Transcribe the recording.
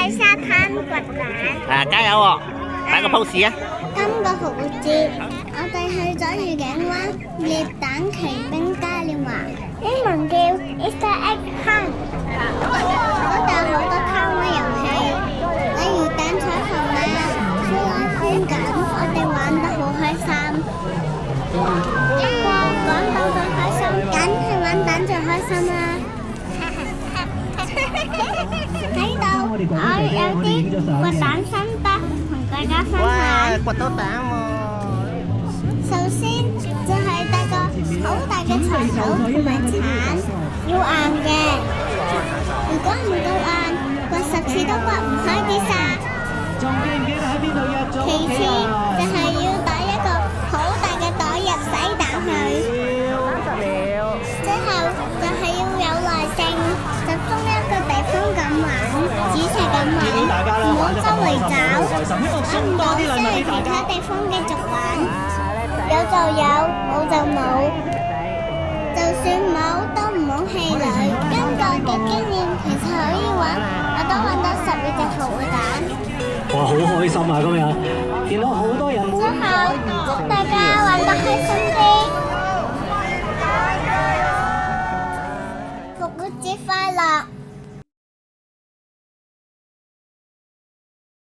喺沙灘掘蛋。加油喎！打個 pose 啊！今個復活節，我哋去咗愉景灣獵蛋奇兵嘉年華，英文叫 Easter Egg Hunt。嗰度好多攤位遊戲，例如蛋彩虹啊、吹拉風箏，我哋玩得好開心。不過講到咁開心，梗係玩蛋最開心啦！睇到我有啲掘蛋心得同大家分享。掘到蛋喎！首先就係帶個好大嘅鋤頭同埋鏟，要硬嘅。如果唔夠硬，掘10次都掘唔開啲沙。其次就係要打一個好大嘅袋入洗蛋去。最後就係要有耐性，集中一個地方咁玩，仔細咁玩，唔好周圍找，揾唔到先去其他地方繼續玩。有就有，冇就冇，就算冇都唔好氣餒。根據嘅經驗，其實可以玩，我都揾到12隻復活蛋。哇，好開心啊！今日見到好多人。之後祝大家玩得開心啲。